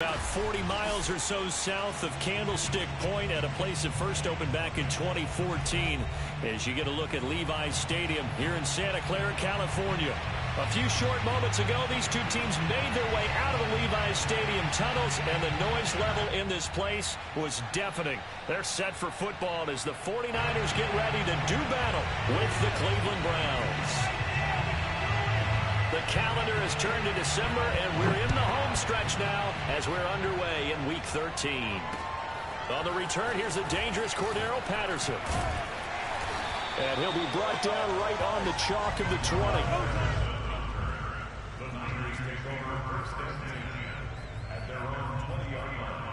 About 40 miles or so south of Candlestick Point at a place that first opened back in 2014 as you get a look at Levi's Stadium here in Santa Clara, California. A few short moments ago, these two teams made their way out of the Levi's Stadium tunnels, and the noise level in this place was deafening. They're set for football as the 49ers get ready to do battle with the Cleveland Browns. The calendar has turned to December, and we're in the home stretch now as we're underway in Week 13. On the return, here's a dangerous Cordero Patterson. And he'll be brought down right on the chalk of the 20. The Niners take over first and 10 at their own 20-yard line.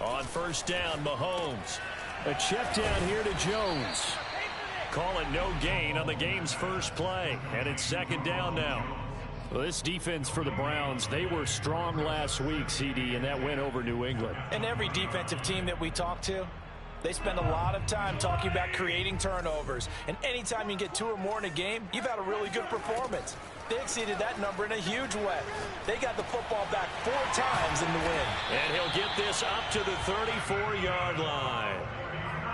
On first down, Mahomes. A check down here to Jones. Call it no gain on the game's first play. And it's second down now. Well, this defense for the Browns, they were strong last week, CD, and that went over New England. And every defensive team that we talk to, they spend a lot of time talking about creating turnovers. And anytime you get 2 or more in a game, you've had a really good performance. They exceeded that number in a huge way. They got the football back 4 times in the win. And he'll get this up to the 34-yard line.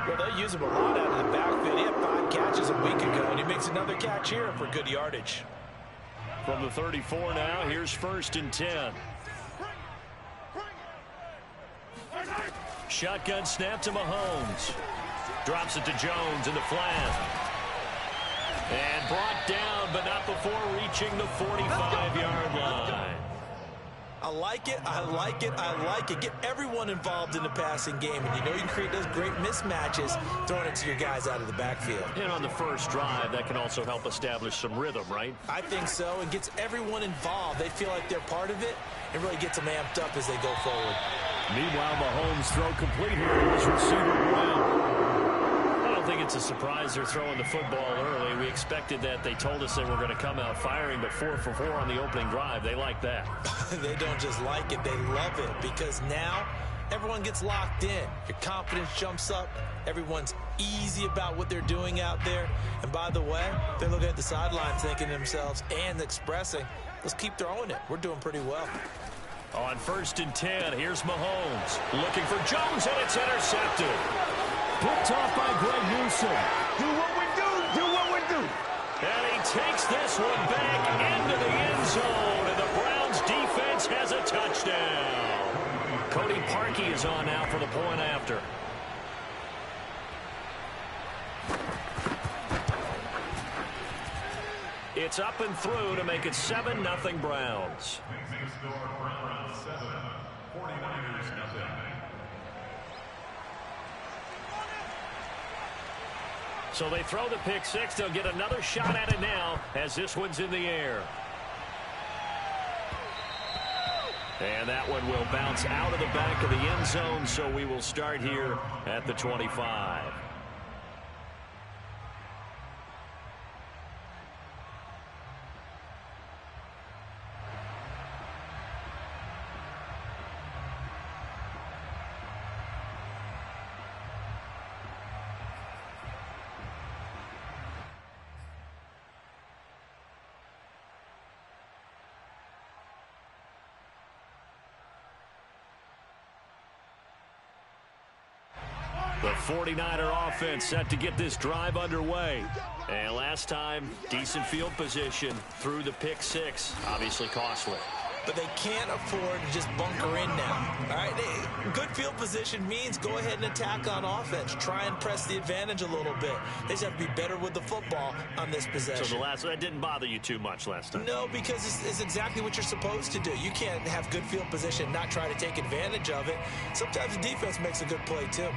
Well, they use him a lot out of the backfield. He had 5 catches a week ago, and he makes another catch here for good yardage. From the 34 now, here's first and 10. Shotgun snap to Mahomes. Drops it to Jones in the flat. And brought down, but not before reaching the 45-yard line. I like it, I like it, I like it. Get everyone involved in the passing game, and you know you can create those great mismatches throwing it to your guys out of the backfield. And on the first drive, that can also help establish some rhythm, right? I think so. It gets everyone involved. They feel like they're part of it. It really gets them amped up as they go forward. Meanwhile, Mahomes throw complete here to his receiver, Brown. I don't think it's a surprise they're throwing the football early. We expected that. They told us they were going to come out firing, but 4 for 4 on the opening drive. They like that. They don't just like it, they love it, because now everyone gets locked in. Your confidence jumps up. Everyone's easy about what they're doing out there. And by the way, they're looking at the sidelines thinking to themselves and expressing, let's keep throwing it. We're doing pretty well. On first and 10, here's Mahomes. Looking for Jones, and it's intercepted. Picked off by Greg Newsome. Do what we do. Do what we do. And he takes this one back into the end zone, and the Browns defense has a touchdown. Cody Parkey is on now for the point after. It's up and through to make it 7-0 Browns. Browns 7, 49ers 0. So they throw the pick six. They'll get another shot at it now as this one's in the air. And that one will bounce out of the back of the end zone, so we will start here at the 25. The 49er offense set to get this drive underway. And last time, decent field position through the pick six. Obviously costly. But they can't afford to just bunker in now. All right, good field position means go ahead and attack on offense. Try and press the advantage a little bit. They just have to be better with the football on this possession. So that didn't bother you too much last time? No, because it's exactly what you're supposed to do. You can't have good field position and not try to take advantage of it. Sometimes the defense makes a good play too.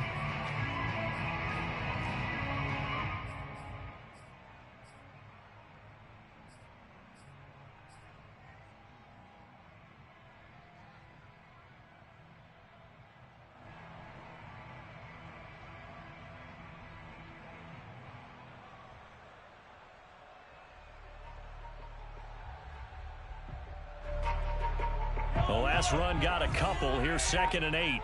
The last run got a couple. Here's 2nd and 8.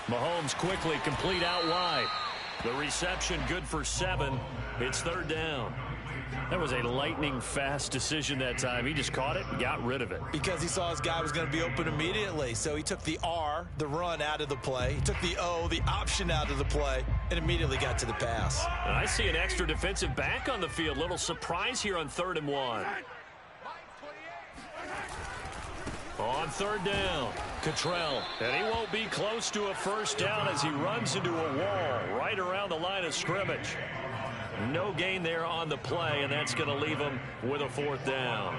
Mahomes quickly complete out wide. The reception good for 7. It's 3rd down. That was a lightning-fast decision that time. He just caught it and got rid of it. Because he saw his guy was going to be open immediately. So he took the R, the run, out of the play. He took the O, the option, out of the play, and immediately got to the pass. And I see an extra defensive back on the field. Little surprise here on 3rd and 1. On 3rd down, Cottrell. And he won't be close to a first down as he runs into a wall right around the line of scrimmage. No gain there on the play, and that's going to leave him with a 4th down.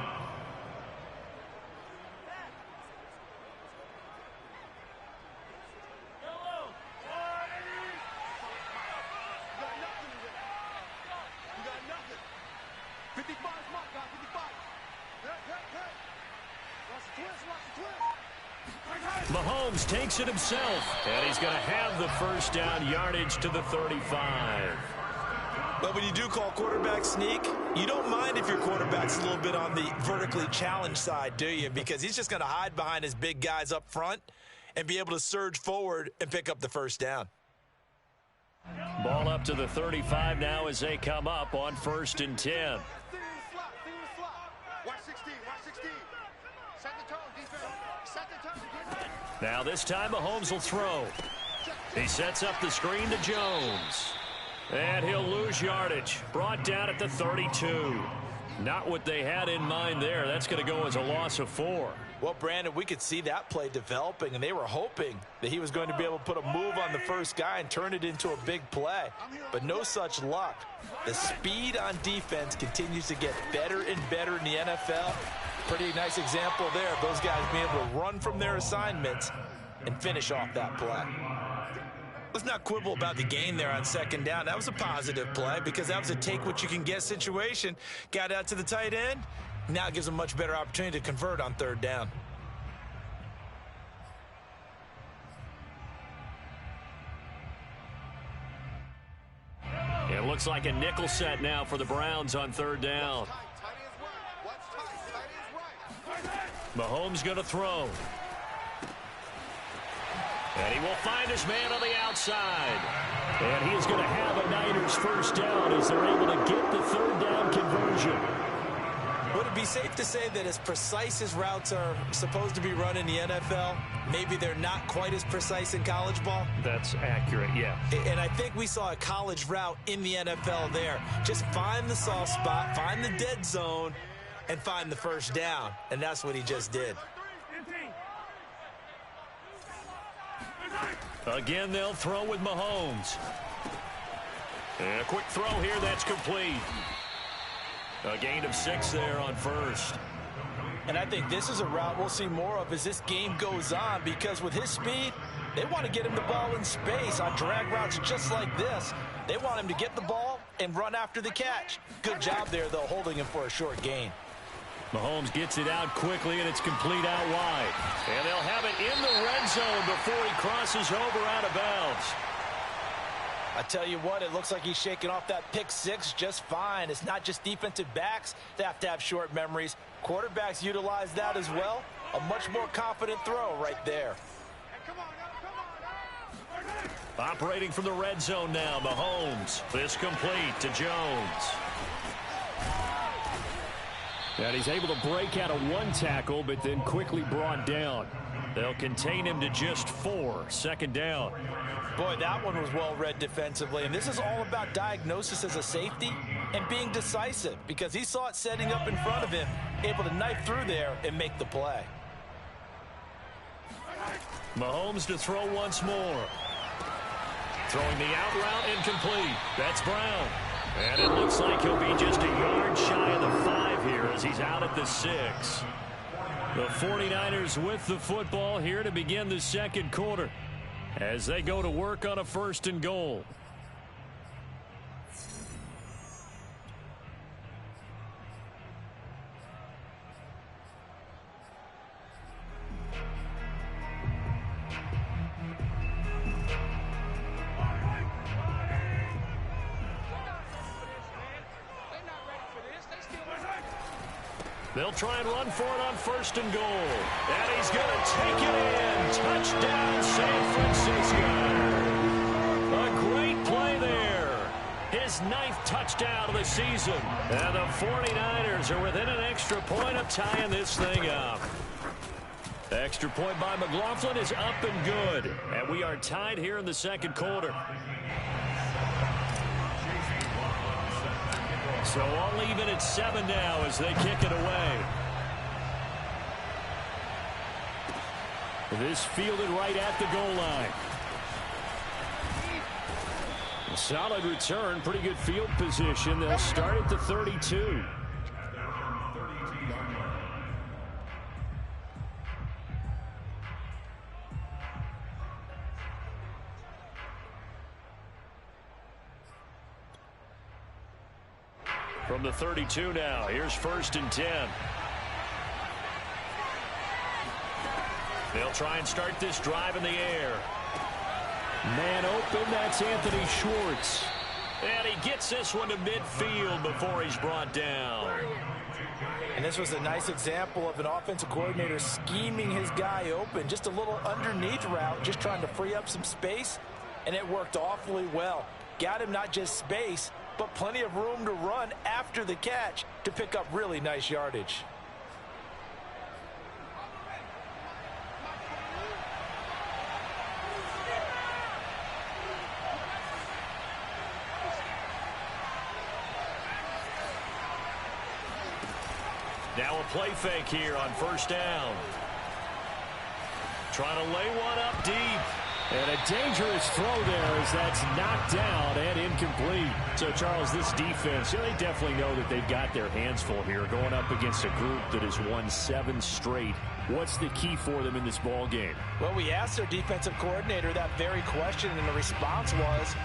Mahomes takes it himself, and he's going to have the first down, yardage to the 35. But when you do call quarterback sneak, you don't mind if your quarterback's a little bit on the vertically challenged side, do you? Because he's just going to hide behind his big guys up front and be able to surge forward and pick up the first down. Ball up to the 35 now as they come up on 1st and 10. Now this time Mahomes will throw. He sets up the screen to Jones. And he'll lose yardage. Brought down at the 32. Not what they had in mind there. That's going to go as a loss of 4. Well, Brandon, we could see that play developing, and they were hoping that he was going to be able to put a move on the first guy and turn it into a big play. But no such luck. The speed on defense continues to get better and better in the NFL. Pretty nice example there of those guys being able to run from their assignments and finish off that play. Let's not quibble about the gain there on 2nd down. That was a positive play because that was a take-what-you-can-get situation. Got out to the tight end. Now it gives them a much better opportunity to convert on 3rd down. It looks like a nickel set now for the Browns on 3rd down. Mahomes going to throw. And he will find his man on the outside. And he is going to have a Niners first down as they're able to get the 3rd down conversion. Would it be safe to say that as precise as routes are supposed to be run in the NFL, maybe they're not quite as precise in college ball? That's accurate, yeah. And I think we saw a college route in the NFL there. Just find the soft spot, find the dead zone, and find the first down. And that's what he just did. Again, they'll throw with Mahomes. And a quick throw here, that's complete. A gain of 6 there on 1st. And I think this is a route we'll see more of as this game goes on, because with his speed, they want to get him the ball in space on drag routes just like this. They want him to get the ball and run after the catch. Good job there, though, holding him for a short gain. Mahomes gets it out quickly, and it's complete out wide. And they'll have it in the red zone before he crosses over out of bounds. I tell you what, it looks like he's shaking off that pick 6 just fine. It's not just defensive backs that have to have short memories. Quarterbacks utilize that as well. A much more confident throw right there. Operating from the red zone now, Mahomes. This complete to Jones. And he's able to break out of 1 tackle, but then quickly brought down. They'll contain him to just 4. 2nd down. Boy, that one was well read defensively. And this is all about diagnosis as a safety and being decisive, because he saw it setting up in front of him, able to knife through there and make the play. Mahomes to throw once more. Throwing the out route incomplete. That's Brown. And it looks like he'll be just a yard shy of the 5 here as he's out at the 6. The 49ers with the football here to begin the 2nd quarter as they go to work on a 1st and goal. They'll try and run for it on 1st and goal. And he's going to take it in. Touchdown, San Francisco. A great play there. His 9th touchdown of the season. And the 49ers are within an extra point of tying this thing up. The extra point by McLaughlin is up and good. And we are tied here in the 2nd quarter. So all even at 7 now as they kick it away. This fielded right at the goal line. A solid return, pretty good field position. They'll start at the 32. From the 32 now, here's 1st and 10. They'll try and start this drive in the air. Man open, that's Anthony Schwartz. And he gets this one to midfield before he's brought down. And this was a nice example of an offensive coordinator scheming his guy open. Just a little underneath route, just trying to free up some space. And it worked awfully well. Got him not just space, but plenty of room to run after the catch to pick up really nice yardage. Now a play fake here on 1st down. Trying to lay one up deep. And a dangerous throw there as that's knocked down and incomplete. So, Charles, this defense, they definitely know that they've got their hands full here going up against a group that has won 7 straight. What's the key for them in this ball game? Well, we asked their defensive coordinator that very question, and the response was,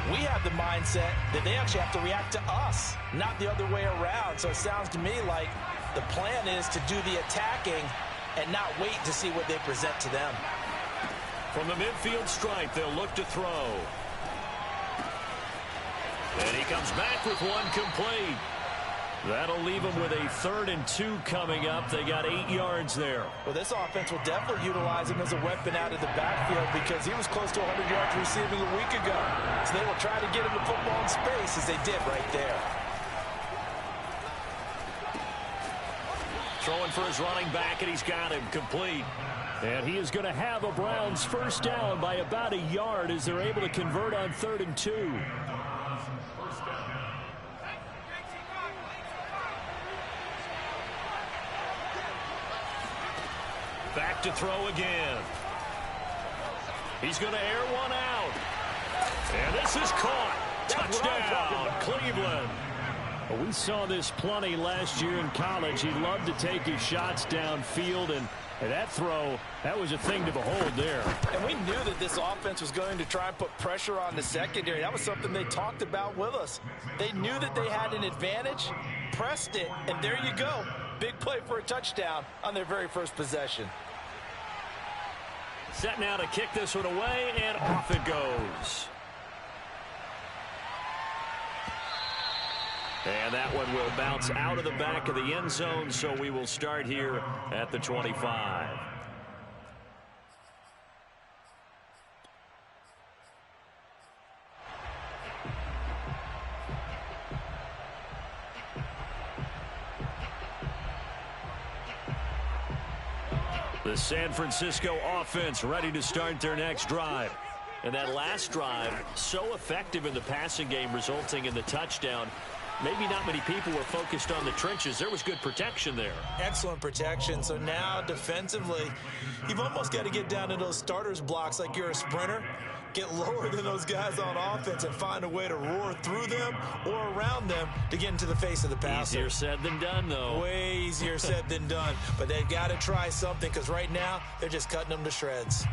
we have the mindset that they actually have to react to us, not the other way around. So it sounds to me like the plan is to do the attacking and not wait to see what they present to them. From the midfield stripe, they'll look to throw. And he comes back with one complete. That'll leave them with a 3rd and 2 coming up. They got 8 yards there. Well, this offense will definitely utilize him as a weapon out of the backfield because he was close to 100 yards receiving a week ago. So they will try to get him the football in space as they did right there. Throwing for his running back, and he's got him complete. And he is going to have a Browns 1st down by about a yard as they're able to convert on 3rd and 2. Back to throw again. He's going to air one out. And this is caught. Touchdown, Cleveland. Well, we saw this plenty last year in college. He loved to take his shots downfield, and that throw, that was a thing to behold there. And we knew that this offense was going to try and put pressure on the secondary. That was something they talked about with us. They knew that they had an advantage, pressed it, and there you go. Big play for a touchdown on their very first possession. Set now to kick this one away, and off it goes. And that one will bounce out of the back of the end zone, so we will start here at the 25. The San Francisco offense ready to start their next drive. And that last drive, so effective in the passing game, resulting in the touchdown. Maybe not many people were focused on the trenches. There was good protection there. Excellent protection. So now defensively, you've almost got to get down to those starters blocks like you're a sprinter. Get lower than those guys on offense and find a way to roar through them or around them to get into the face of the passer. Easier said than done, though. Way easier said than done. But they've got to try something because right now they're just cutting them to shreds.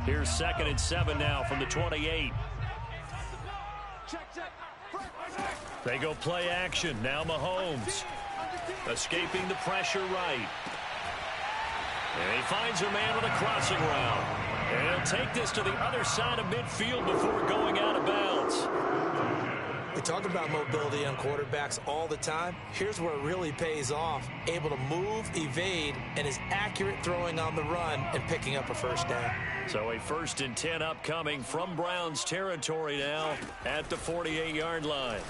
Here's 2nd and 7 now from the 28. They go play action. Now Mahomes escaping the pressure right. And he finds a man with a crossing route. And he'll take this to the other side of midfield before going out of bounds. We talk about mobility on quarterbacks all the time. Here's where it really pays off. Able to move, evade, and is accurate throwing on the run and picking up a first down. So a 1st and 10 upcoming from Browns territory now at the 48-yard line.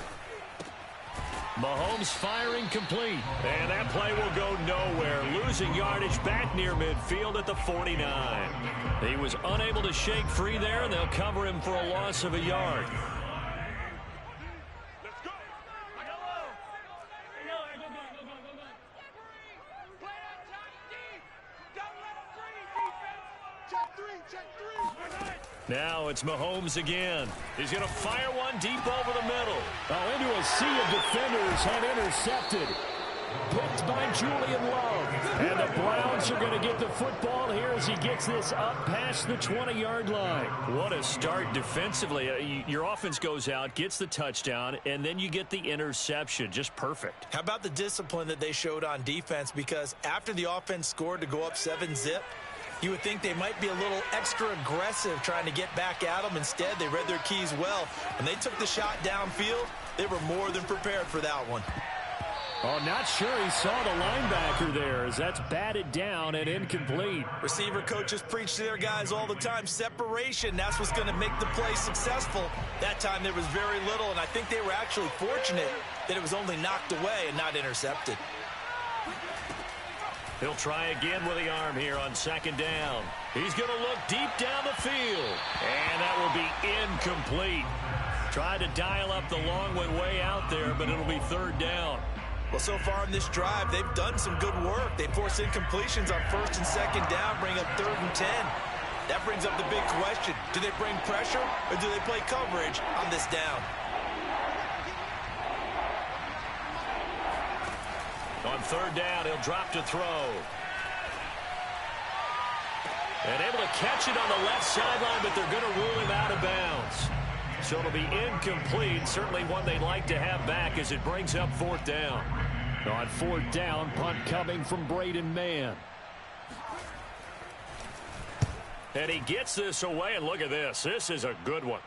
Mahomes firing complete. And that play will go nowhere. Losing yardage back near midfield at the 49. He was unable to shake free there, and they'll cover him for a loss of a yard. Now it's Mahomes again. He's going to fire one deep over the middle. Oh, into a sea of defenders and intercepted. Picked by Julian Love. And the Browns are going to get the football here as he gets this up past the 20-yard line. What a start defensively. Your offense goes out, gets the touchdown, and then you get the interception. Just perfect. How about the discipline that they showed on defense? Because after the offense scored to go up 7-zip, you would think they might be a little extra aggressive trying to get back at them. Instead, they read their keys well. When they took the shot downfield, they were more than prepared for that one. Oh, not sure he saw the linebacker there as that's batted down and incomplete. Receiver coaches preach to their guys all the time. Separation, that's what's going to make the play successful. That time there was very little, and I think they were actually fortunate that it was only knocked away and not intercepted. He'll try again with the arm here on 2nd down. He's going to look deep down the field. And that will be incomplete. Tried to dial up the long one way out there, but it'll be 3rd down. Well, so far in this drive, they've done some good work. They force incompletions on 1st and 2nd down, bring up 3rd and 10. That brings up the big question. Do they bring pressure or do they play coverage on this down? On 3rd down, he'll drop to throw. And able to catch it on the left sideline, but they're going to rule him out of bounds. So it'll be incomplete. Certainly one they'd like to have back as it brings up 4th down. On 4th down, punt coming from Braden Mann. And he gets this away, and look at this. This is a good one.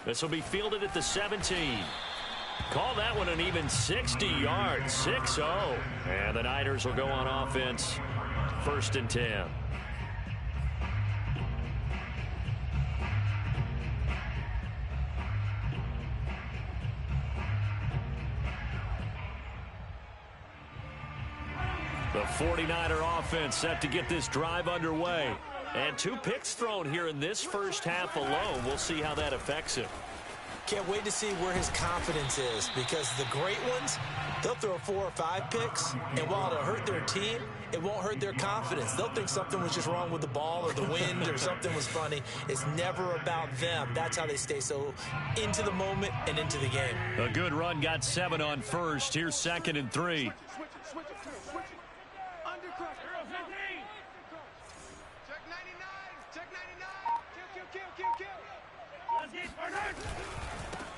This will be fielded at the 17. Call that one an even 60 yards, 6-0. And the Niners will go on offense, 1st and 10. The 49er offense set to get this drive underway. And 2 picks thrown here in this first half alone. We'll see how that affects him. Can't wait to see where his confidence is, because the great ones, they'll throw 4 or 5 picks, and while it'll hurt their team, it won't hurt their confidence. They'll think something was just wrong with the ball or the wind or something was funny. It's never about them. That's how they stay so into the moment and into the game. A good run, got 7 on 1st. Here's 2nd and 3.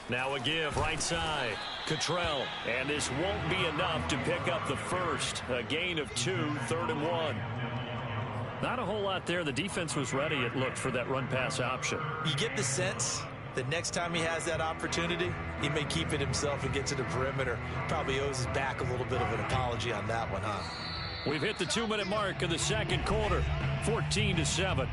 Now a give right side. Cottrell. And this won't be enough to pick up the first. A gain of 2, 3rd and 1. Not a whole lot there. The defense was ready, it looked, for that run-pass option. You get the sense that next time he has that opportunity, he may keep it himself and get to the perimeter. Probably owes his back a little bit of an apology on that one, huh? We've hit the 2-minute mark of the 2nd quarter. 14-7.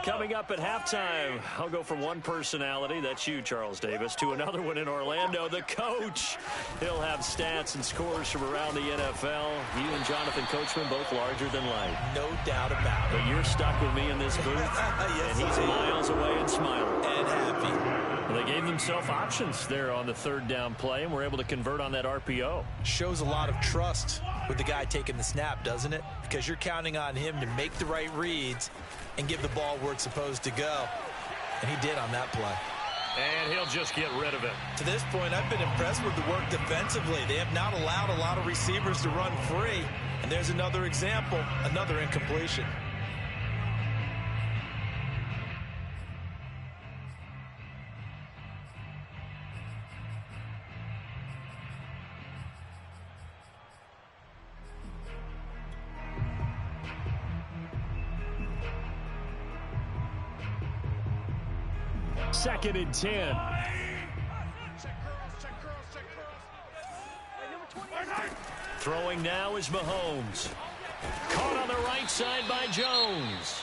Coming up at halftime, I'll go from one personality, that's you, Charles Davis, to another one in Orlando, the coach. He'll have stats and scores from around the NFL. You and Jonathan Coachman, both larger than life. No doubt about it. But you're stuck with me in this booth, yes, and he's miles away and smiling. And happy. Well, they gave themselves options there on the 3rd down play, and were able to convert on that RPO. Shows a lot of trust with the guy taking the snap, doesn't it? Because you're counting on him to make the right reads and give the ball where it's supposed to go. And he did on that play. And he'll just get rid of it. To this point, I've been impressed with the work defensively. They have not allowed a lot of receivers to run free. And there's another example, another incompletion. Second and 10. Throwing now is Mahomes. Caught on the right side by Jones.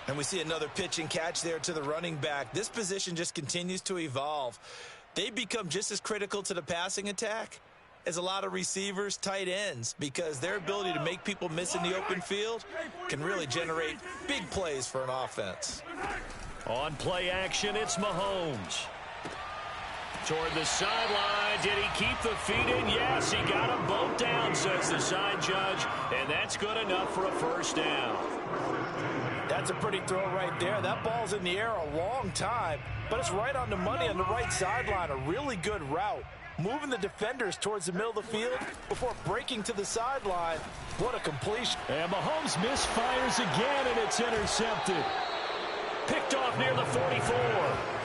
And we see another pitch and catch there to the running back. This position just continues to evolve. They become just as critical to the passing attack as a lot of receivers, tight ends, because their ability to make people miss in the open field can really generate big plays for an offense. On play action, it's Mahomes. Toward the sideline. Did he keep the feet in? Yes, he got them both down, says the side judge. And that's good enough for a first down. That's a pretty throw right there. That ball's in the air a long time, but it's right on the money on the right sideline. A really good route. Moving the defenders towards the middle of the field before breaking to the sideline. What a completion. And Mahomes misfires again, and it's intercepted. Picked off near the 44.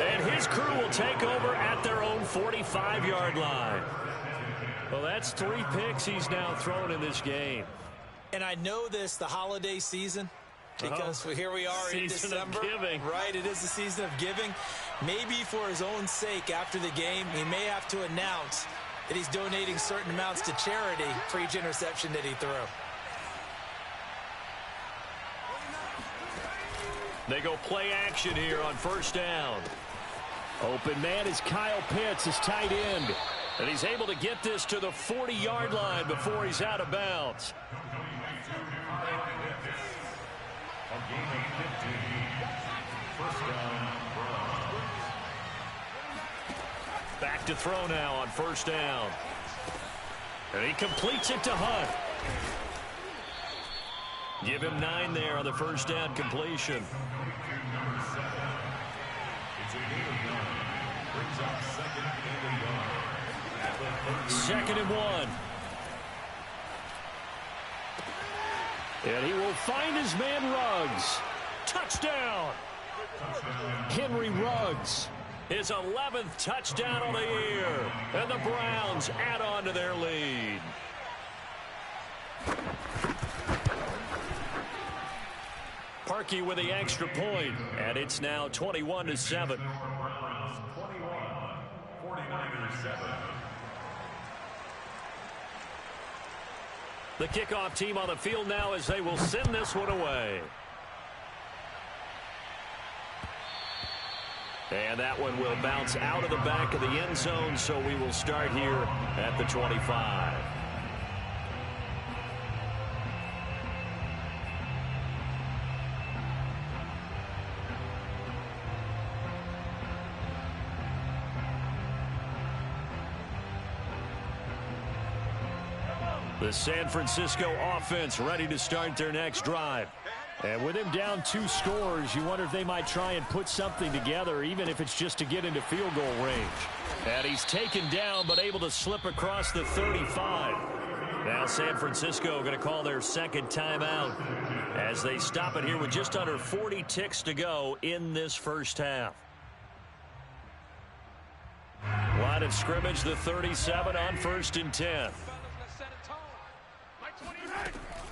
And his crew will take over at their own 45-yard line. Well, that's 3 picks he's now thrown in this game. And I know this, the holiday season, because here we are in December. Season of giving. Right, it is the season of giving. Maybe for his own sake after the game, he may have to announce that he's donating certain amounts to charity for each interception that he threw. They go play action here on first down. Open man is Kyle Pitts, his tight end. And he's able to get this to the 40-yard line before he's out of bounds. Back to throw now on first down. And he completes it to Hunt. Give him 9 there on the first down completion. Second and 1. And he will find his man Ruggs. Touchdown! Henry Ruggs. His 11th touchdown on the year. And the Browns add on to their lead. Parkey with the extra point, and it's now 21-7. 49-7. The kickoff team on the field now as they will send this one away. And that one will bounce out of the back of the end zone, so we will start here at the 25. The San Francisco offense ready to start their next drive. And with him down 2 scores, you wonder if they might try and put something together, even if it's just to get into field goal range. And he's taken down, but able to slip across the 35. Now San Francisco going to call their second timeout as they stop it here with just under 40 ticks to go in this first half. Line of scrimmage, the 37 on 1st and 10.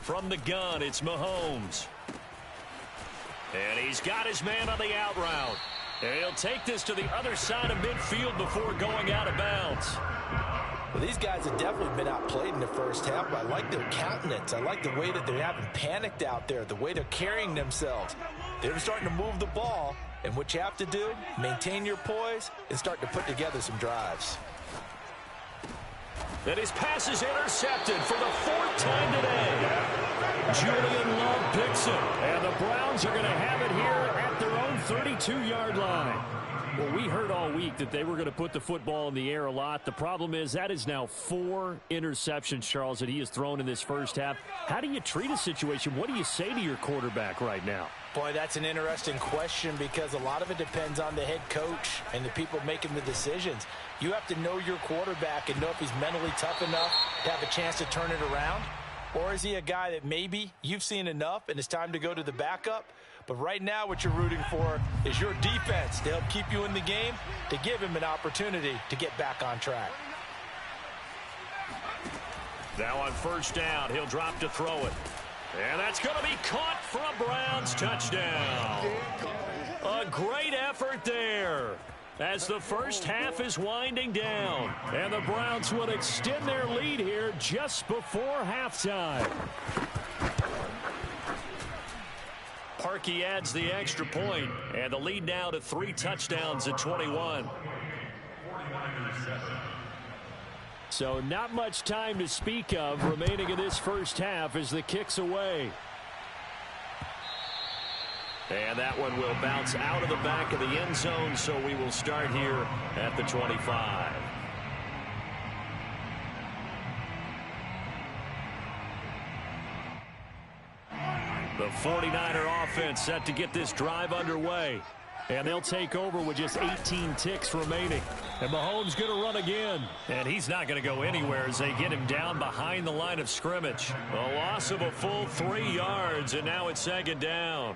From the gun, it's Mahomes. And he's got his man on the out route. And he'll take this to the other side of midfield before going out of bounds. Well, these guys have definitely been outplayed in the first half, but I like their countenance. I like the way that they haven't panicked out there, the way they're carrying themselves. They're starting to move the ball, and what you have to do, maintain your poise and start to put together some drives. And his pass is intercepted for the 4th time today. Julian Love picks it. And the Browns are going to have it here at their own 32-yard line. Well, we heard all week that they were going to put the football in the air a lot. The problem is that is now 4 interceptions, Charles, that he has thrown in this first half. How do you treat a situation? What do you say to your quarterback right now? Boy, that's an interesting question because a lot of it depends on the head coach and the people making the decisions. You have to know your quarterback and know if he's mentally tough enough to have a chance to turn it around. Or is he a guy that maybe you've seen enough and it's time to go to the backup? But right now what you're rooting for is your defense to help keep you in the game, to give him an opportunity to get back on track. Now on first down, he'll drop to throw it. And that's going to be caught for a Browns touchdown. A great effort there as the first half is winding down. And the Browns will extend their lead here just before halftime. Parkey adds the extra point, and the lead now to 3 touchdowns at 21. So not much time to speak of remaining in this first half as the kick's away. And that one will bounce out of the back of the end zone, so we will start here at the 25. The 49er offense set to get this drive underway. And they'll take over with just 18 ticks remaining. And Mahomes going to run again. And he's not going to go anywhere as they get him down behind the line of scrimmage. A loss of a full 3 yards, and now it's second down.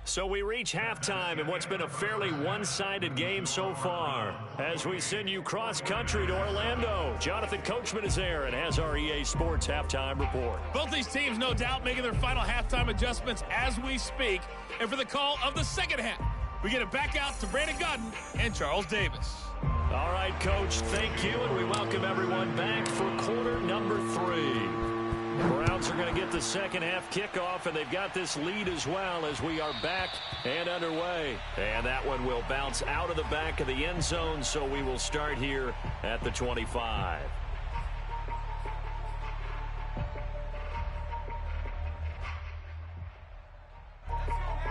So we reach halftime in what's been a fairly one-sided game so far. As we send you cross-country to Orlando, Jonathan Coachman is there and has our EA Sports halftime report. Both these teams, no doubt, making their final halftime adjustments as we speak. And for the call of the second half, we get it back out to Brandon Gaudin and Charles Davis. All right, Coach, thank you, and we welcome everyone back for quarter number 3. The Browns are going to get the second half kickoff, and they've got this lead as well as we are back and underway. And that one will bounce out of the back of the end zone, so we will start here at the 25.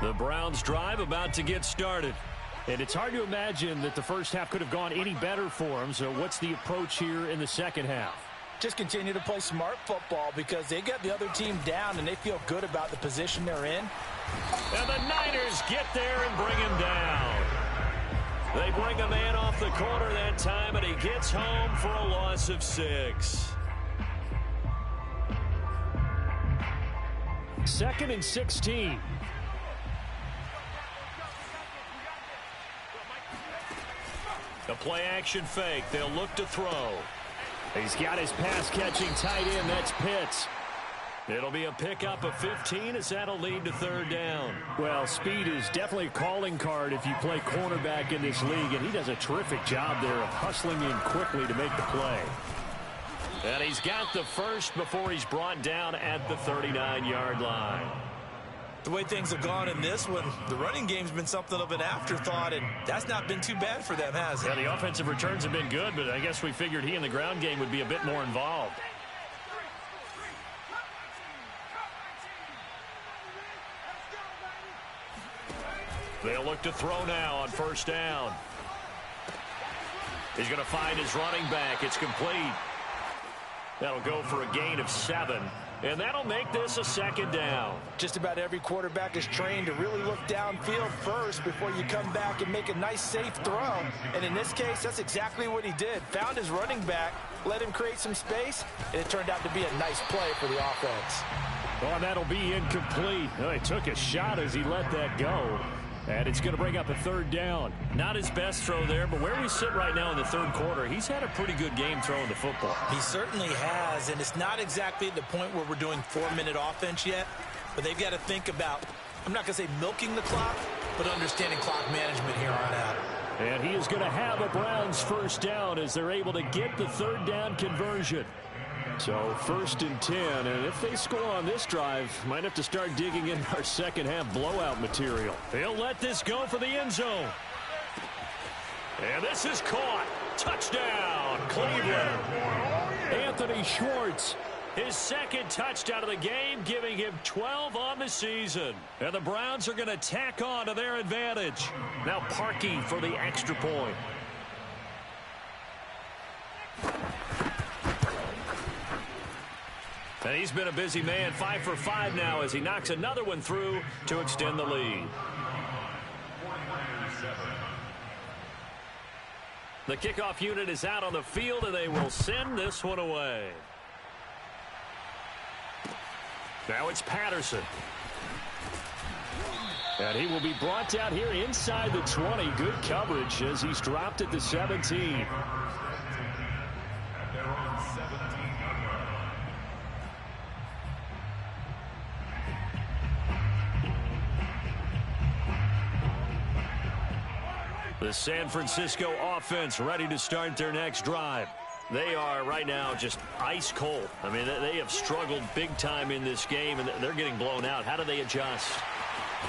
The Browns drive about to get started. And it's hard to imagine that the first half could have gone any better for them. So what's the approach here in the second half? Just continue to play smart football because they got the other team down and they feel good about the position they're in. And the Niners get there and bring him down. They bring a man off the corner that time, and he gets home for a loss of 6. 2nd and 16. The play-action fake. They'll look to throw. He's got his pass-catching tight end. That's Pitts. It'll be a pickup of 15 as that'll lead to third down. Well, speed is definitely a calling card if you play cornerback in this league, and he does a terrific job there of hustling in quickly to make the play. And he's got the first before he's brought down at the 39-yard line. The way things have gone in this one, the running game's been something of an afterthought, and that's not been too bad for them, has it? Yeah, the offensive returns have been good, but I guess we figured he in the ground game would be a bit more involved. They'll look to throw now on first down. He's going to find his running back. It's complete. That'll go for a gain of 7. And that'll make this a second down. Just about every quarterback is trained to really look downfield first before you come back and make a nice, safe throw. And in this case, that's exactly what he did. Found his running back, let him create some space, and it turned out to be a nice play for the offense. Oh, that'll be incomplete. Oh, he took a shot as he let that go. And it's going to bring up a third down. Not his best throw there, but where we sit right now in the third quarter, he's had a pretty good game throwing the football. He certainly has, and it's not exactly at the point where we're doing 4-minute offense yet, but they've got to think about, I'm not going to say milking the clock, but understanding clock management here on out. And he is going to have a Browns first down as they're able to get the third down conversion. So 1st and 10, and if they score on this drive, might have to start digging in our second half blowout material. He'll let this go for the end zone. And this is caught. Touchdown, Cleveland. Anthony Schwartz His second touchdown of the game, giving him 12 on the season. And the Browns are going to tack on to their advantage. Now Parkey for the extra point. And he's been a busy man, 5 for 5 now as he knocks another one through to extend the lead. The kickoff unit is out on the field, and they will send this one away. Now it's Patterson. And he will be brought down here inside the 20. Good coverage as he's dropped at the 17. The San Francisco offense ready to start their next drive. They are right now just ice cold. I mean, they have struggled big time in this game, and they're getting blown out. How do they adjust?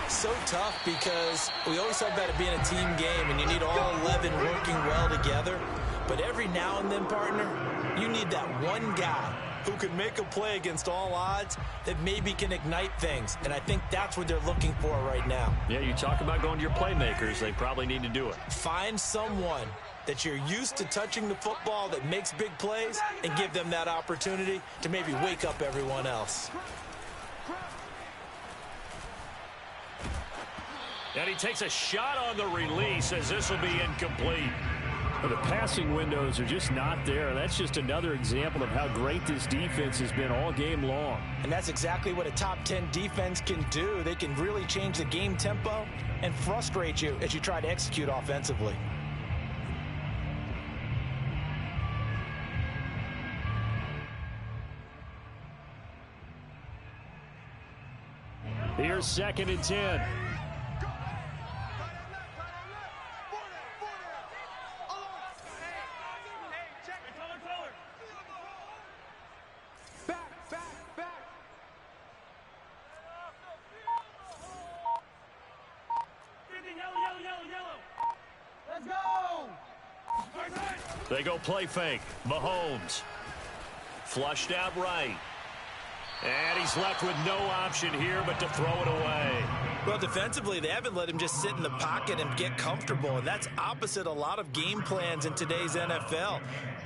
So tough because we always talk about it being a team game, and you need all 11 working well together. But every now and then, partner, you need that one guy who can make a play against all odds that maybe can ignite things. And I think that's what they're looking for right now. Yeah, you talk about going to your playmakers. They probably need to do it. Find someone that you're used to touching the football that makes big plays and give them that opportunity to maybe wake up everyone else. And he takes a shot on the release as this will be incomplete. Well, the passing windows are just not there. That's just another example of how great this defense has been all game long. And that's exactly what a top 10 defense can do. They can really change the game tempo and frustrate you as you try to execute offensively. Here's 2nd and 10. They go play fake. Mahomes. Flushed out right. And he's left with no option here but to throw it away. Well, defensively, they haven't let him just sit in the pocket and get comfortable, and that's opposite a lot of game plans in today's NFL.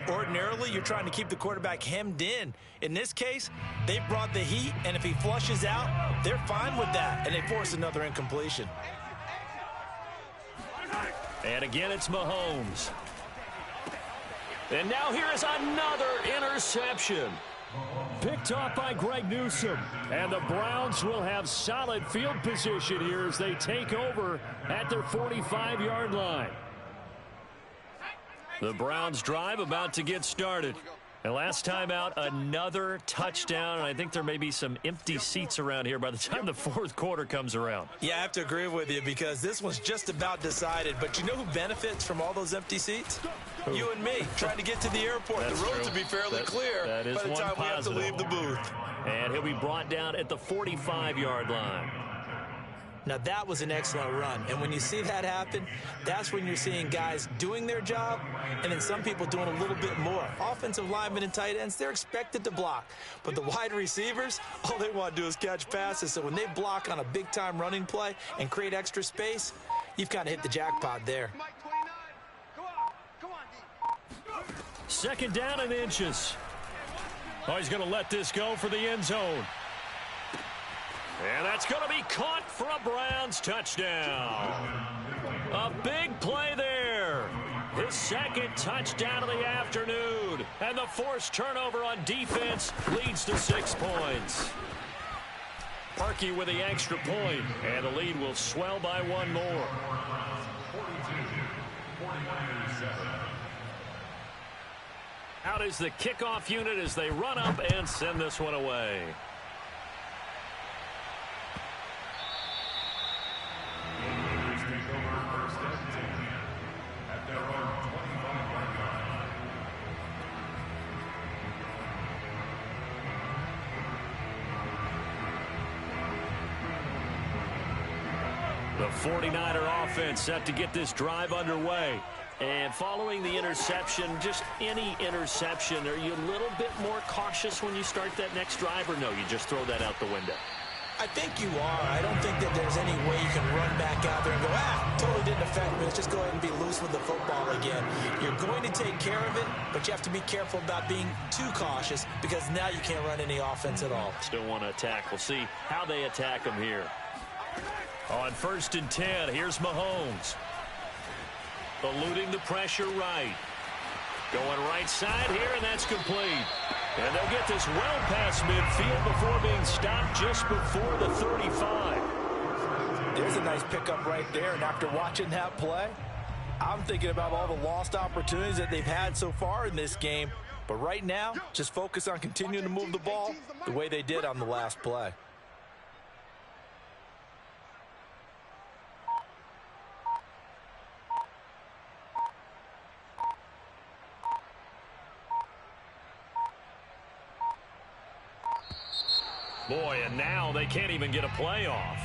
Ordinarily, you're trying to keep the quarterback hemmed in. In this case, they brought the heat, and if he flushes out, they're fine with that, and they force another incompletion. And again, it's Mahomes. And now here is another interception. Picked off by Greg Newsome. And the Browns will have solid field position here as they take over at their 45-yard line. The Browns drive about to get started. And last time out, another touchdown. And I think there may be some empty seats around here by the time the fourth quarter comes around. Yeah, I have to agree with you because this one's just about decided. But you know who benefits from all those empty seats? Who? You and me, trying to get to the airport. That's the roads true. will be fairly clear by the time we have to leave the booth. And he'll be brought down at the 45-yard line. Now, that was an excellent run. And when you see that happen, that's when you're seeing guys doing their job and then some people doing a little bit more. Offensive linemen and tight ends, they're expected to block. But the wide receivers, all they want to do is catch passes. So when they block on a big-time running play and create extra space, you've kind of hit the jackpot there. 2nd down and inches. Oh, he's going to let this go for the end zone. And that's going to be caught for a Browns touchdown. A big play there. His 2nd touchdown of the afternoon. And the forced turnover on defense leads to 6 points. Parkey with the extra point. And the lead will swell by 1 more. Out is the kickoff unit as they run up and send this one away. The 49er offense set to get this drive underway. And following the interception, just any interception, are you a little bit more cautious when you start that next drive, or no, you just throw that out the window? I think you are. I don't think that there's any way you can run back out there and go, totally didn't affect me. Let's just go ahead and be loose with the football again. You're going to take care of it, but you have to be careful about being too cautious because now you can't run any offense at all. Still want to attack. We'll see how they attack them here. On 1st and 10, here's Mahomes. Eluding the pressure right. Going right side here, and that's complete. And they'll get this well past midfield before being stopped just before the 35. There's a nice pickup right there, and after watching that play, I'm thinking about all the lost opportunities that they've had so far in this game. But right now, just focus on continuing to move the ball the way they did on the last play. Boy, and now they can't even get a play off.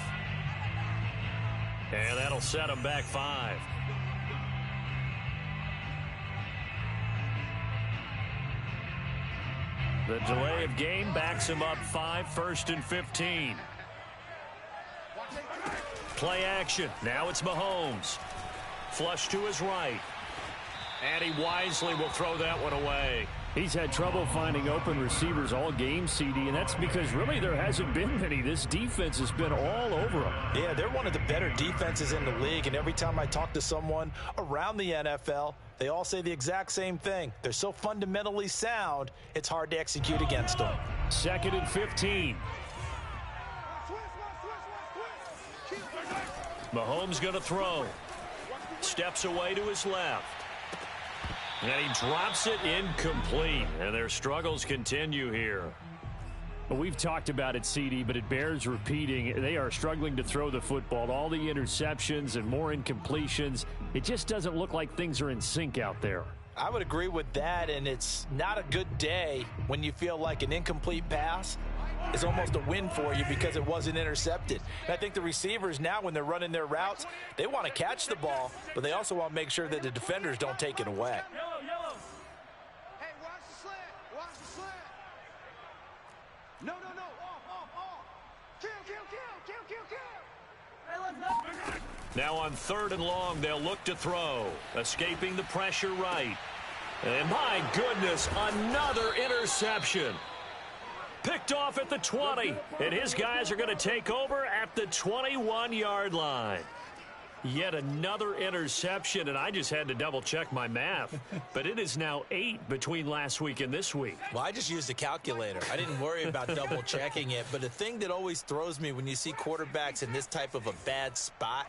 And that'll set them back 5. The delay of game backs him up 5, 1st and 15. Play action. Now it's Mahomes. Flush to his right. And he wisely will throw that one away. He's had trouble finding open receivers all game, CD, and that's because really there hasn't been many. This defense has been all over them. Yeah, they're one of the better defenses in the league, and every time I talk to someone around the NFL, they all say the exact same thing. They're so fundamentally sound, it's hard to execute against them. 2nd and 15. Mahomes going to throw. Steps away to his left. And he drops it incomplete. And their struggles continue here. Well, we've talked about it, CD, but it bears repeating. They are struggling to throw the football. All the interceptions and more incompletions. It just doesn't look like things are in sync out there. I would agree with that, and it's not a good day when you feel like an incomplete pass is almost a win for you because it wasn't intercepted. And I think the receivers now, when they're running their routes, they want to catch the ball, but they also want to make sure that the defenders don't take it away. Hey, watch the slant. Watch the slant. No. Off. Kill. Now on 3rd and long, they'll look to throw. Escaping the pressure right. And my goodness, another interception. Picked off at the 20. And his guys are going to take over at the 21-yard line. Yet another interception, and I just had to double-check my math. But it is now 8 between last week and this week. Well, I just used a calculator. I didn't worry about double-checking it. But the thing that always throws me when you see quarterbacks in this type of a bad spot,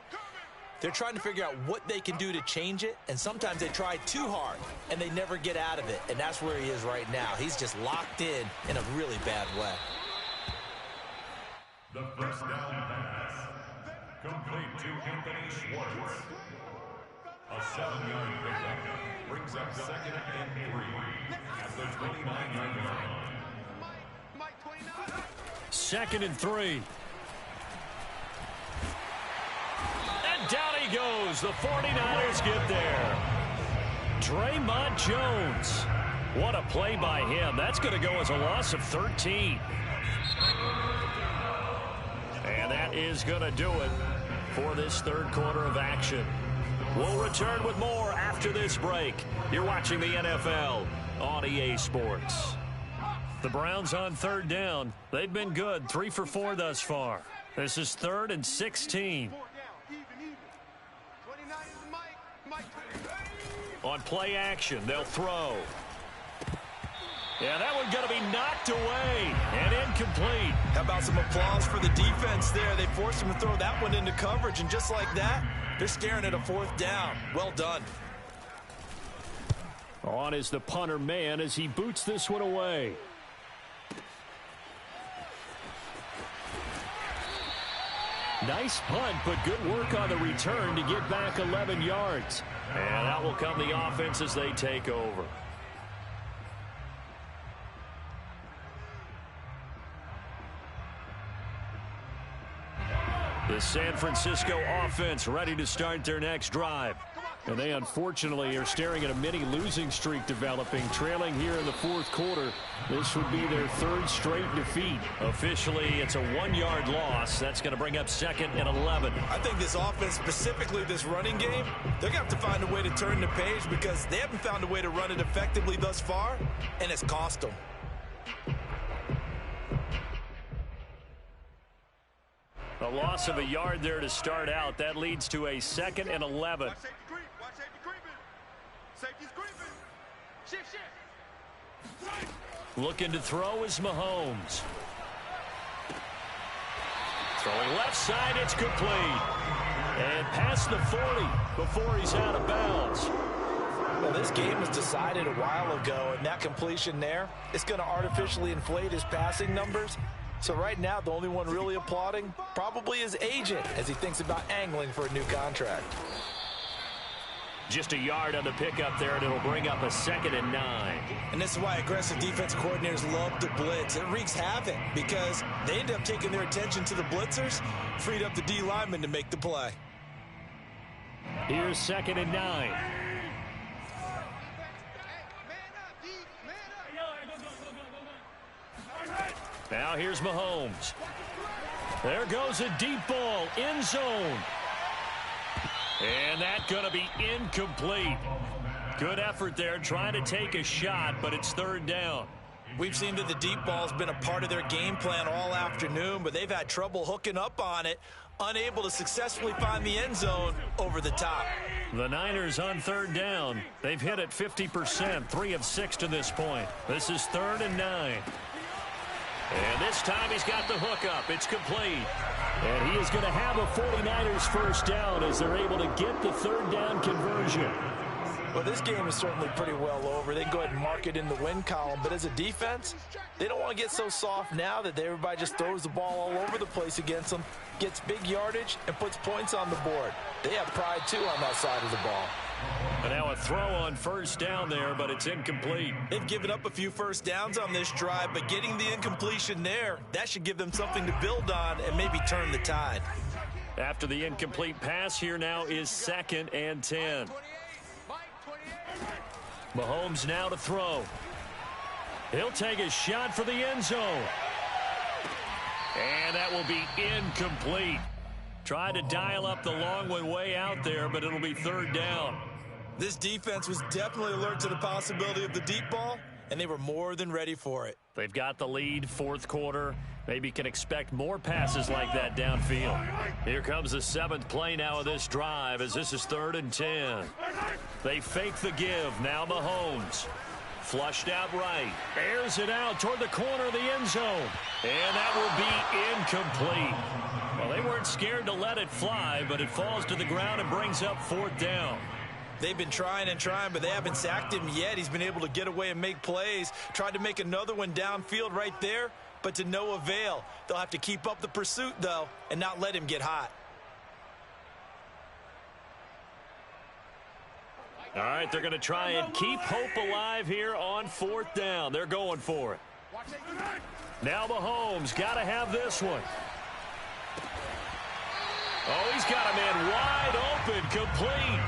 they're trying to figure out what they can do to change it, and sometimes they try too hard, and they never get out of it. And that's where he is right now. He's just locked in a really bad way. The first down pass. Complete to Anthony Schwartz. A 7-yard pickup brings up 2nd and 3 at the 29-yard line. 2nd and 3. And down he goes. The 49ers get there. Draymond Jones. What a play by him. That's going to go as a loss of 13. And that is going to do it for this 3rd quarter of action. We'll return with more after this break. You're watching the NFL on EA Sports. The Browns on 3rd down. They've been good, 3 for 4 thus far. This is 3rd and 16. On play action, they'll throw. Yeah, that one's going to be knocked away and incomplete. How about some applause for the defense there? They forced him to throw that one into coverage, and just like that, they're staring at a 4th down. Well done. On is the punter man as he boots this one away. Nice punt, but good work on the return to get back 11 yards. And that will come the offense as they take over. The San Francisco offense ready to start their next drive. And they unfortunately are staring at a mini losing streak developing, trailing here in the fourth quarter. This would be their third straight defeat. Officially, it's a 1-yard loss. That's going to bring up 2nd and 11. I think this offense, specifically this running game, they're going to have to find a way to turn the page because they haven't found a way to run it effectively thus far, and it's cost them. A loss of a yard there to start out. That leads to a 2nd and 11. Watch safety creep. Watch safety creeping. Safety's creeping. Shift. Looking to throw is Mahomes. Throwing left side, it's complete. And past the 40 before he's out of bounds. Well, this game was decided a while ago, and that completion there is going to artificially inflate his passing numbers. So right now, the only one really applauding probably his agent as he thinks about angling for a new contract. Just a yard on the pickup there, and it'll bring up a 2nd and 9. And this is why aggressive defensive coordinators love to blitz. It wreaks havoc because they end up taking their attention to the blitzers, freed up the D lineman to make the play. Here's 2nd and 9. Now here's Mahomes. There goes a deep ball, end zone. And that's going to be incomplete. Good effort there, trying to take a shot, but it's 3rd down. We've seen that the deep ball's been a part of their game plan all afternoon, but they've had trouble hooking up on it, unable to successfully find the end zone over the top. The Niners on 3rd down. They've hit it 50%, 3 of 6 to this point. This is 3rd and 9. And this time he's got the hook up. It's complete. And he is going to have a 49ers first down as they're able to get the 3rd down conversion. Well, this game is certainly pretty well over. They can go ahead and mark it in the win column. But as a defense, they don't want to get so soft now that everybody just throws the ball all over the place against them, gets big yardage, and puts points on the board. They have pride, too, on that side of the ball. And now a throw on 1st down there, but it's incomplete. They've given up a few first downs on this drive, but getting the incompletion there, that should give them something to build on and maybe turn the tide. After the incomplete pass, here now is 2nd and 10. Mahomes now to throw. He'll take a shot for the end zone. And that will be incomplete. Tried to dial up the long one way out there, but it'll be 3rd down. This defense was definitely alert to the possibility of the deep ball, and they were more than ready for it. They've got the lead, 4th quarter. Maybe can expect more passes like that downfield. Here comes the 7th play now of this drive as this is 3rd and 10. They fake the give. Now Mahomes. Flushed out right. Airs it out toward the corner of the end zone. And that will be incomplete. Well, they weren't scared to let it fly, but it falls to the ground and brings up 4th down. They've been trying and trying, but they haven't sacked him yet. He's been able to get away and make plays. Tried to make another one downfield right there, but to no avail. They'll have to keep up the pursuit, though, and not let him get hot. All right, they're going to try and keep hope alive here on 4th down. They're going for it. Now Mahomes got to have this one. Oh, he's got a man wide open, complete.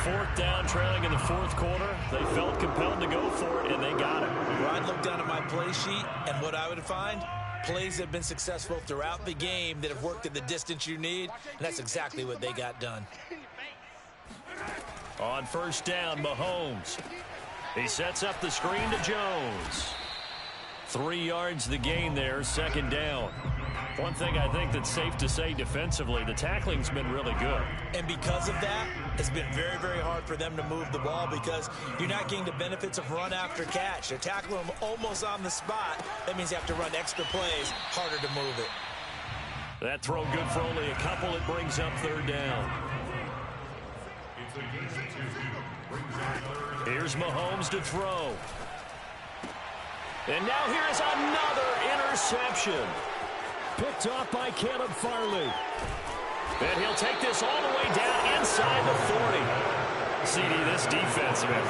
4th down, trailing in the 4th quarter. They felt compelled to go for it, and they got it. Ryan looked down at my play sheet, and what I would find, plays have been successful throughout the game that have worked at the distance you need, and that's exactly what they got done. On 1st down, Mahomes. He sets up the screen to Jones. 3 yards the gain there, 2nd down. One thing I think that's safe to say defensively, the tackling's been really good. And because of that, it's been very, very hard for them to move the ball because you're not getting the benefits of run after catch. They're tackling them almost on the spot. That means you have to run extra plays, harder to move it. That throw good for only a couple. It brings up 3rd down. Here's Mahomes to throw. And now here's another interception. Picked off by Caleb Farley. And he'll take this all the way down inside the 40. CD, this defense, man,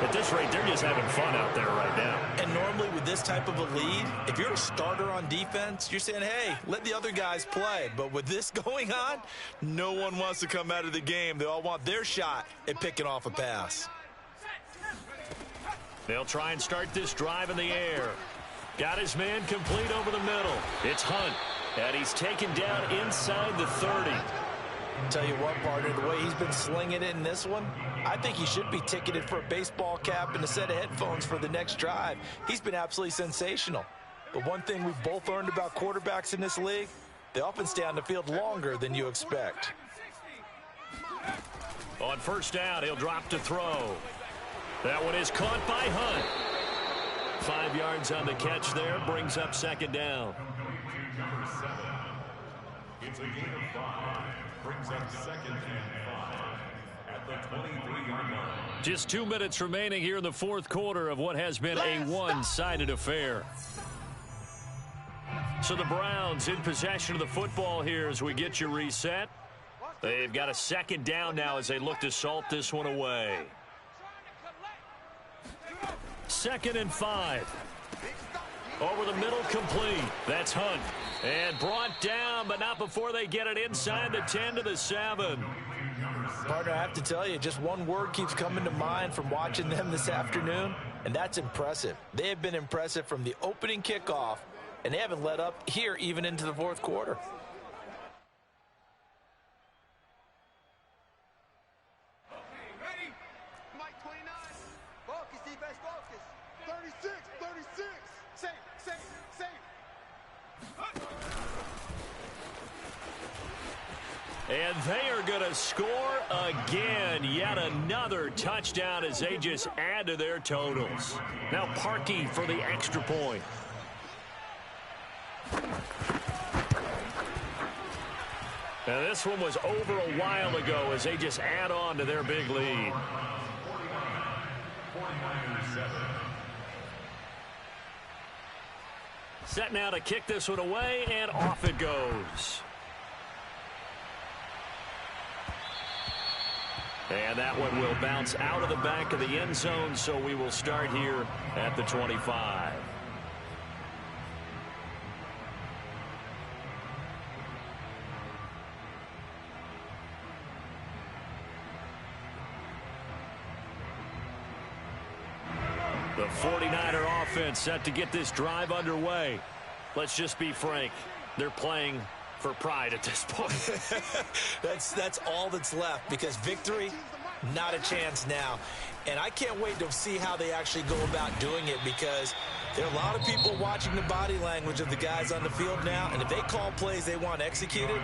at this rate, they're just having fun out there right now. And normally with this type of a lead, if you're a starter on defense, you're saying, hey, let the other guys play. But with this going on, no one wants to come out of the game. They all want their shot at picking off a pass. They'll try and start this drive in the air. Got his man complete over the middle. It's Hunt, and he's taken down inside the 30. Tell you what, partner, the way he's been slinging it in this one, I think he should be ticketed for a baseball cap and a set of headphones for the next drive. He's been absolutely sensational. But one thing we've both learned about quarterbacks in this league, they often stay on the field longer than you expect. On first down, he'll drop to throw. That one is caught by Hunt. 5 yards on the catch there, brings up second down. Number 7. It's a gain of 5. Brings up second and 5 at the 23-yard line. Just 2 minutes remaining here in the fourth quarter of what has been a one-sided affair. So the Browns in possession of the football here as we get you reset. They've got a second down now as they look to salt this one away. 2nd and 5. Over the middle, complete. That's Hunt. And brought down, but not before they get it inside the 10 to the 7. Partner, I have to tell you, just one word keeps coming to mind from watching them this afternoon, and that's impressive. They have been impressive from the opening kickoff, and they haven't let up here even into the fourth quarter. Ready? Mike 29. Focus, defense, focus. 36, 36. Safe, safe, safe. And they are going to score again. Yet another touchdown as they just add to their totals. Now Parkey for the extra point. Now this one was over a while ago as they just add on to their big lead. 49ers 7. Set now to kick this one away, and off it goes. And that one will bounce out of the back of the end zone, so we will start here at the 25. The 49er offense set to get this drive underway. Let's just be frank. They're playing for pride at this point. That's all that's left, because victory, not a chance now. And I can't wait to see how they actually go about doing it, because there are a lot of people watching the body language of the guys on the field now, and if they call plays they want executed,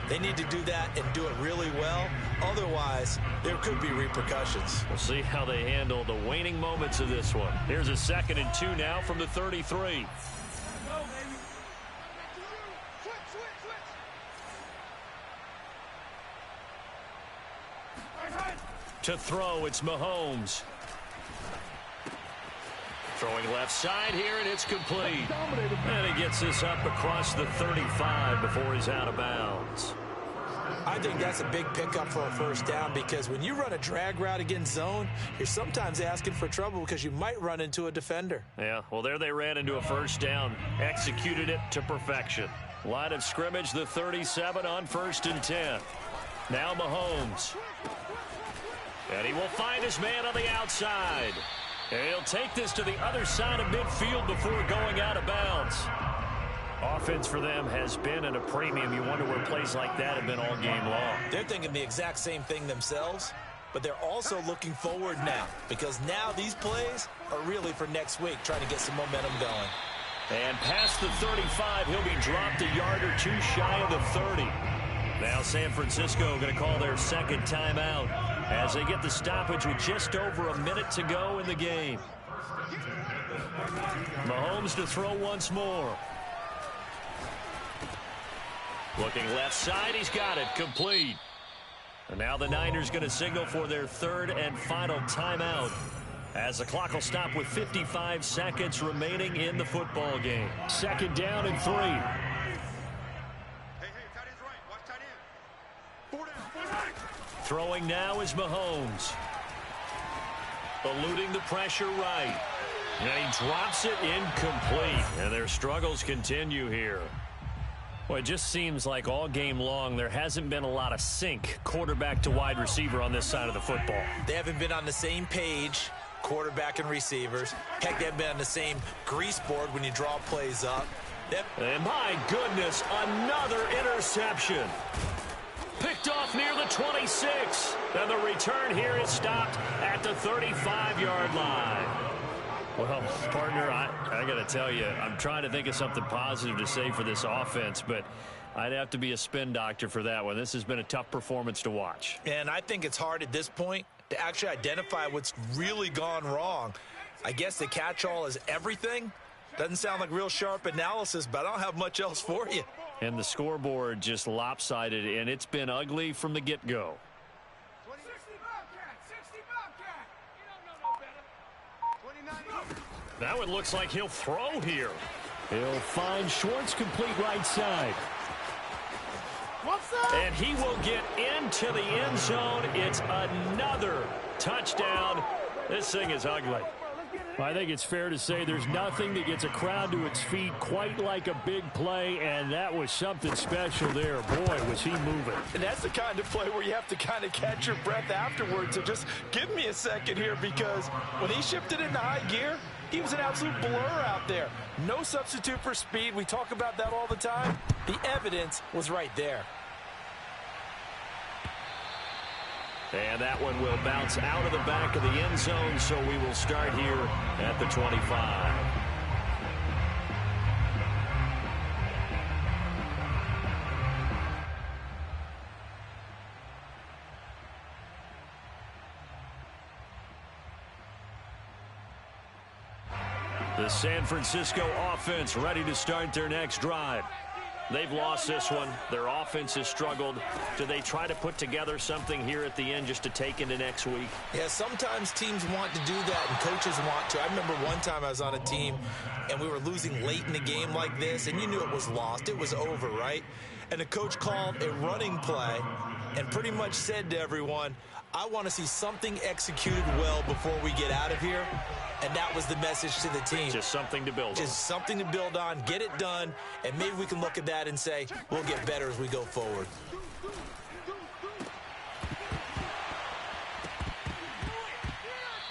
they need to do that and do it really well. Otherwise, there could be repercussions. We'll see how they handle the waning moments of this one. Here's a 2nd and 2 now from the 33. To throw, it's Mahomes. Throwing left side here, and it's complete. And he gets this up across the 35 before he's out of bounds. I think that's a big pickup for a first down, because when you run a drag route against zone, you're sometimes asking for trouble because you might run into a defender. Yeah, well, there they ran into a first down. Executed it to perfection. Line of scrimmage, the 37 on 1st and 10. Now Mahomes. And he will find his man on the outside. And he'll take this to the other side of midfield before going out of bounds. Offense for them has been at a premium. You wonder where plays like that have been all game long. They're thinking the exact same thing themselves, but they're also looking forward now, because now these plays are really for next week, trying to get some momentum going. And past the 35, he'll be dropped a yard or two shy of the 30. Now San Francisco going to call their second timeout as they get the stoppage with just over a minute to go in the game. Mahomes to throw once more. Looking left side, he's got it, complete. And now the Niners going to signal for their 3rd and final timeout as the clock will stop with 55 seconds remaining in the football game. 2nd down and 3. Hey, tight end's right. Watch tight end. 4 down. Throwing now is Mahomes. eluding the pressure right. And he drops it incomplete. And their struggles continue here. Well, it just seems like all game long there hasn't been a lot of sync quarterback to wide receiver on this side of the football. They haven't been on the same page, quarterback and receivers. Heck, they haven't been on the same grease board when you draw plays up. And my goodness, another interception. Picked off near the 26. And the return here is stopped at the 35-yard line. Well, partner, I got to tell you, I'm trying to think of something positive to say for this offense, but I'd have to be a spin doctor for that one. This has been a tough performance to watch. And I think it's hard at this point to actually identify what's really gone wrong. I guess the catch-all is everything. Doesn't sound like real sharp analysis, but I don't have much else for you. And the scoreboard just lopsided, and it's been ugly from the get-go. That one looks like he'll throw here. He'll find Schwartz complete right side. And he will get into the end zone. It's another touchdown. This thing is ugly. I think it's fair to say there's nothing that gets a crowd to its feet quite like a big play, and that was something special there. Boy, was he moving. And that's the kind of play where you have to kind of catch your breath afterwards. So just give me a second here, because when he shifted into high gear, he was an absolute blur out there. No substitute for speed. We talk about that all the time. The evidence was right there. And that one will bounce out of the back of the end zone, so we will start here at the 25. The San Francisco offense ready to start their next drive. They've lost this one. Their offense has struggled. Do they try to put together something here at the end just to take into next week? Yeah, sometimes teams want to do that and coaches want to. I remember one time I was on a team and we were losing late in the game like this, and you knew it was lost. It was over, right? And the coach called a running play and pretty much said to everyone, I want to see something executed well before we get out of here. And that was the message to the team. Just something to build on. Just something to build on, get it done, and maybe we can look at that and say, we'll get better as we go forward.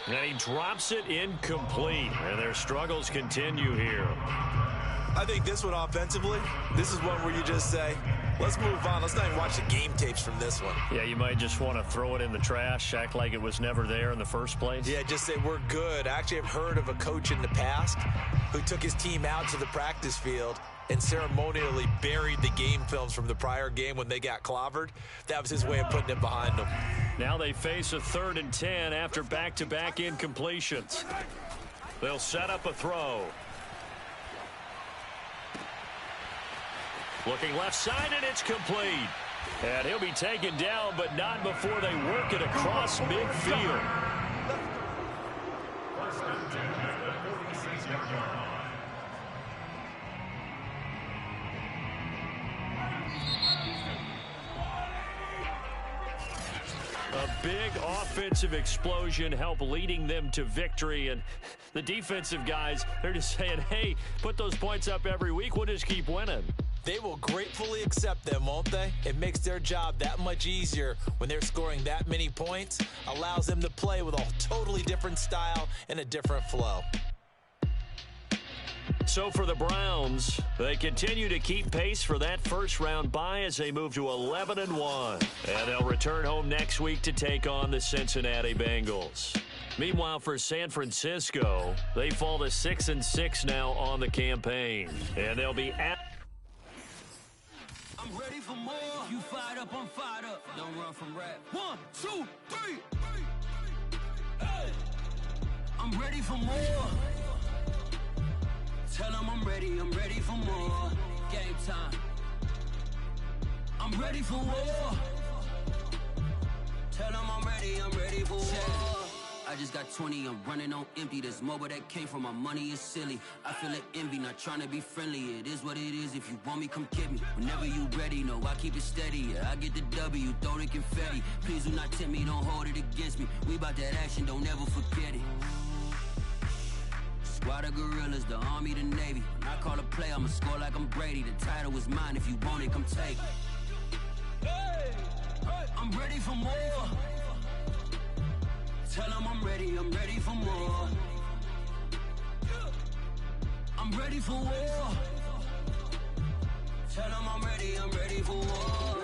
And he drops it incomplete, and their struggles continue here. I think this one offensively, this is one where you just say, let's move on. Let's not even watch the game tapes from this one. Yeah, you might just want to throw it in the trash, act like it was never there in the first place. Yeah, just say we're good. I actually have heard of a coach in the past who took his team out to the practice field and ceremonially buried the game films from the prior game when they got clobbered. That was his way of putting it behind them. Now they face a 3rd and 10 after back-to-back incompletions. They'll set up a throw. Looking left side, and it's complete. And he'll be taken down, but not before they work it across midfield. A big offensive explosion helped leading them to victory, and the defensive guys, they're just saying, hey, put those points up every week, we'll just keep winning. They will gratefully accept them, won't they? It makes their job that much easier when they're scoring that many points, allows them to play with a totally different style and a different flow. So for the Browns, they continue to keep pace for that first-round bye as they move to 11-1. And they'll return home next week to take on the Cincinnati Bengals. Meanwhile, for San Francisco, they fall to 6-6 now on the campaign. And they'll be at... I'm ready for more. You fired up, I'm fired up. Don't run from rap. 1, 2, 3. Hey. I'm ready for more. Tell them I'm ready for more. Game time. I'm ready for war. Tell them I'm ready for war. I just got 20, I'm running on empty. This mobile that came from my money is silly. I feel like envy, not trying to be friendly. It is what it is, if you want me, come get me. Whenever you ready, no, I keep it steady. Yeah, I get the W, throw the confetti. Please do not tempt me, don't hold it against me. We about that action, don't ever forget it. Squad of gorillas, the Army, the Navy. When I call a play, I'ma score like I'm Brady. The title is mine, if you want it, come take it. I'm ready for more. Tell them I'm ready for more. I'm ready for war. Tell them I'm ready for war.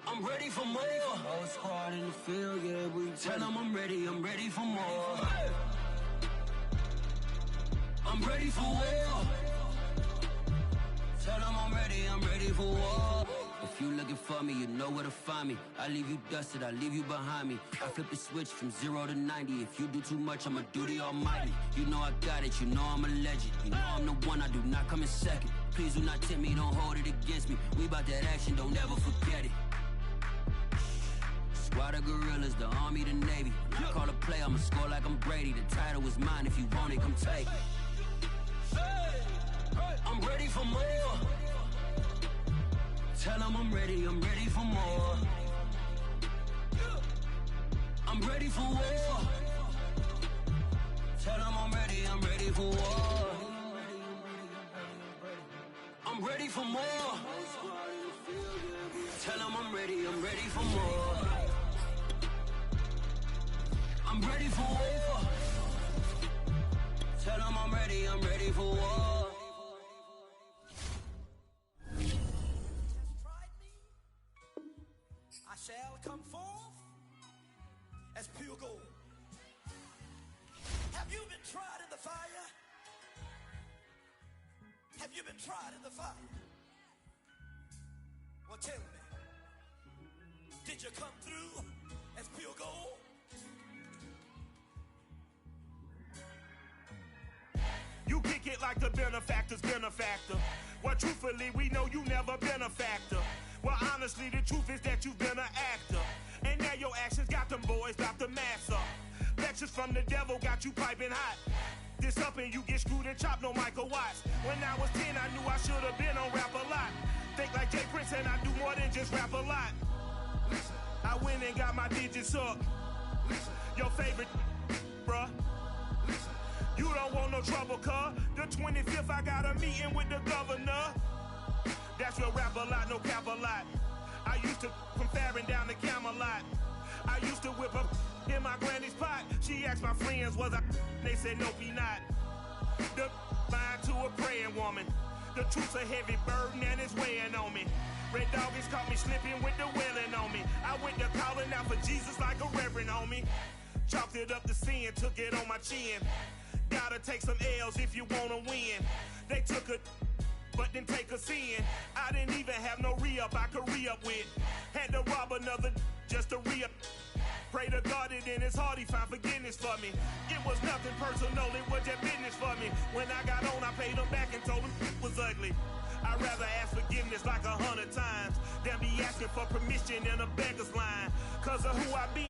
I'm ready for more. Whole squad in the field, yeah, we tell them I'm ready for more. I'm ready for war. Tell them I'm ready for war. If you looking for me, you know where to find me. I leave you dusted, I leave you behind me. I flip the switch from 0 to 90. If you do too much, I'ma do the almighty. You know I got it, you know I'm a legend. You know I'm the one, I do not come in second. Please do not tempt me, don't hold it against me. We bout that action, don't ever forget it. Squad of gorillas, the Army, the Navy. When I call a play, I'ma score like I'm Brady. The title is mine, if you want it, come take it. I'm ready for more. Tell them I'm ready for more. I'm ready for war. Tell them I'm ready for war. I'm ready for more. Tell them I'm ready for more. I'm ready for war. Tell them I'm ready for war. I shall come forth as pure gold. Have you been tried in the fire? Have you been tried in the fire? Well, tell me, did you come through as pure gold? You kick it like the benefactor's benefactor. Well, truthfully, we know you never been a factor. Well, honestly, the truth is that you've been an actor. And now your actions got them boys about to mass up. Lectures from the devil got you piping hot. This up and you get screwed and chopped, no Michael Watts. When I was 10, I knew I should have been on Rap a Lot. Think like Jay Prince and I do more than just rap a lot. I went and got my digits up. Your favorite, bruh. You don't want no trouble, cuz. The 25th, I got a meeting with the governor. That's your Rap a Lot, no cap a lot. I used to from Farron down to Camelot. I used to whip up in my granny's pot. She asked my friends, was I? They said, nope, he not. The line to a praying woman. The truth's a heavy burden and it's weighing on me. Red Doggies caught me slipping with the wailing on me. I went to calling out for Jesus like a reverend on me. Chalked it up to sin, took it on my chin. Gotta take some L's if you wanna win. They took a but didn't take a sin. I didn't even have no re-up I could re-up with. Had to rob another just to re-up. Pray to God that in his heart he found forgiveness for me. It was nothing personal, it was just business for me. When I got on, I paid him back and told him it was ugly. I'd rather ask forgiveness like 100 times than be asking for permission in a beggar's line. Cause of who I be.